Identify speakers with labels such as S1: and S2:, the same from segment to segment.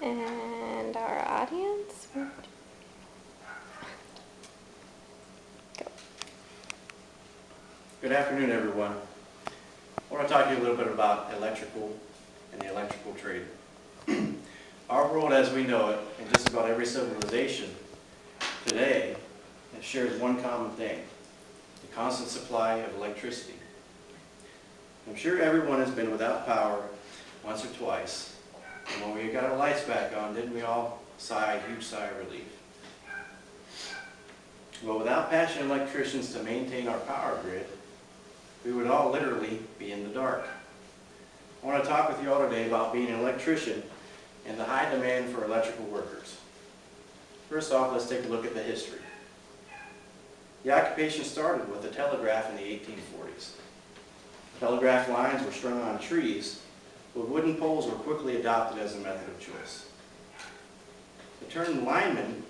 S1: And our audience. Go.
S2: Good afternoon, everyone. I want to talk to you a little bit about electrical and the electrical trade. Our world as we know it, and just about every civilization today, it shares one common thing: the constant supply of electricity. I'm sure everyone has been without power once or twice, and when we got our lights back on, didn't we all sigh a huge sigh of relief? Well, without passionate electricians to maintain our power grid, we would all literally be in the dark. I want to talk with you all today about being an electrician and the high demand for electrical workers. First off, let's take a look at the history. The occupation started with the telegraph in the 1840s. Telegraph lines were strung on trees, but wooden poles were quickly adopted as a method of choice. The term lineman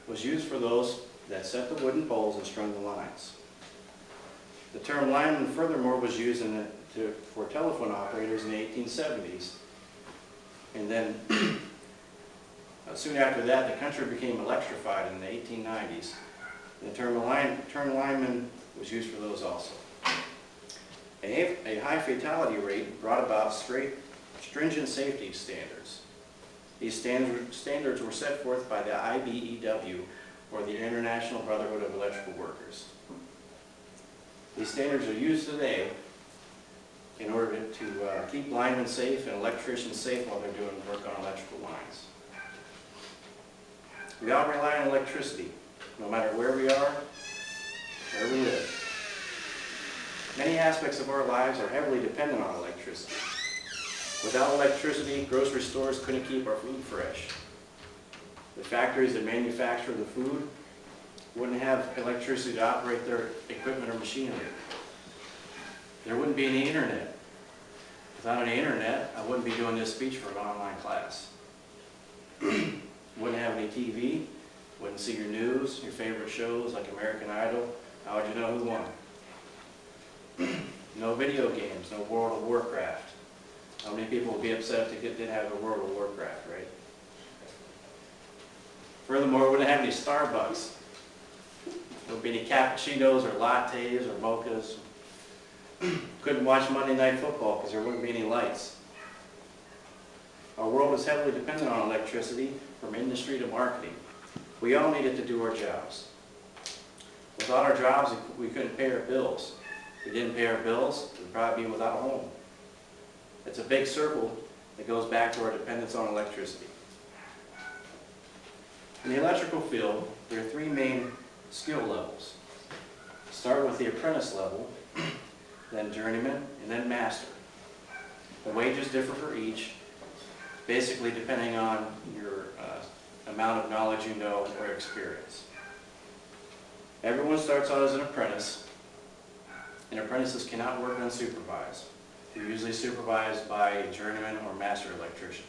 S2: was used for those that set the wooden poles and strung the lines. The term lineman, furthermore, was used for telephone operators in the 1870s. And then, soon after that, the country became electrified in the 1890s. The term lineman was used for those also. A high fatality rate brought about stringent safety standards. These standards were set forth by the IBEW, or the International Brotherhood of Electrical Workers. These standards are used today in order to keep linemen safe and electricians safe while they're doing work on electrical lines. We all rely on electricity, no matter where we are, where we live. Many aspects of our lives are heavily dependent on electricity. Without electricity, grocery stores couldn't keep our food fresh. The factories that manufacture the food wouldn't have electricity to operate their equipment or machinery. There wouldn't be any internet. Without any internet, I wouldn't be doing this speech for an online class. Wouldn't have any TV, wouldn't see your news, your favorite shows like American Idol. How would you know who won? No video games, no World of Warcraft. How many people would be upset if they didn't have a World of Warcraft, right? Furthermore, we wouldn't have any Starbucks. There wouldn't be any cappuccinos or lattes or mochas. Couldn't watch Monday Night Football because there wouldn't be any lights. Our world is heavily dependent on electricity, from industry to marketing. We all need it to do our jobs. Without our jobs, we couldn't pay our bills. If we didn't pay our bills, we'd probably be without a home. It's a big circle that goes back to our dependence on electricity. In the electrical field, there are three main skill levels. Start with the apprentice level, then journeyman, and then master. The wages differ for each, basically depending on your amount of knowledge you know or experience. Everyone starts out as an apprentice, and apprentices cannot work unsupervised. They're usually supervised by a journeyman or master electrician.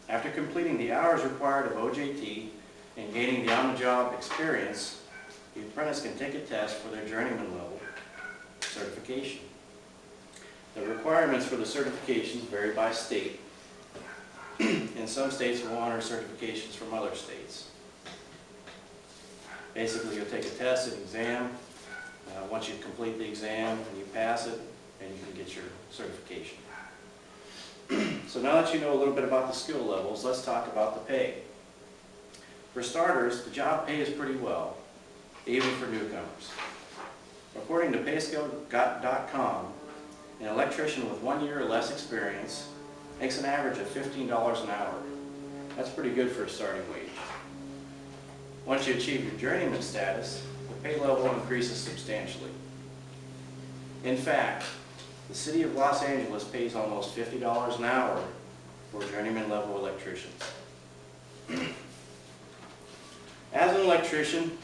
S2: After completing the hours required of OJT and gaining the on-the-job experience, the apprentice can take a test for their journeyman level certification. The requirements for the certifications vary by state. In some states will honor certifications from other states. Basically, you'll take a test, an exam. Once you complete the exam and you pass it, then you can get your certification. So now that you know a little bit about the skill levels, let's talk about the pay. For starters, the job pays pretty well, even for newcomers. According to payscale.com, an electrician with 1 year or less experience makes an average of $15 an hour. That's pretty good for a starting wage. Once you achieve your journeyman status, the pay level increases substantially. In fact, the city of Los Angeles pays almost $50 an hour for journeyman level electricians. As an electrician,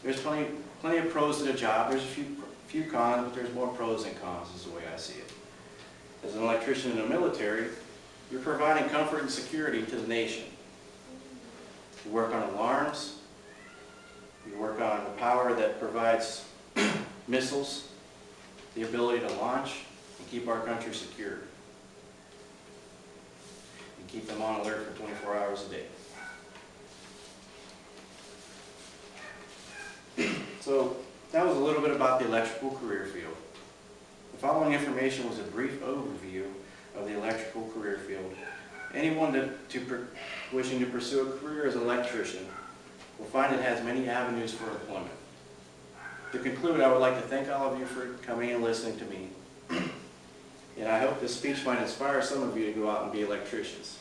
S2: there's plenty of pros to the job. There's a few cons, but there's more pros than cons is the way I see it. As an electrician in the military, you're providing comfort and security to the nation. You work on alarms, you work on the power that provides missiles, the ability to launch and keep our country secure. and keep them on alert for 24 hours a day. So that was a little bit about the electrical career field. The following information was a brief overview of the electrical career field. Anyone wishing to pursue a career as an electrician will find it has many avenues for employment. To conclude, I would like to thank all of you for coming and listening to me. And I hope this speech might inspire some of you to go out and be electricians.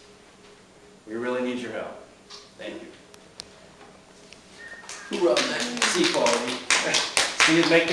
S2: We really need your help. Thank you.
S3: Hoorah, Mackey.
S2: C quality. See you make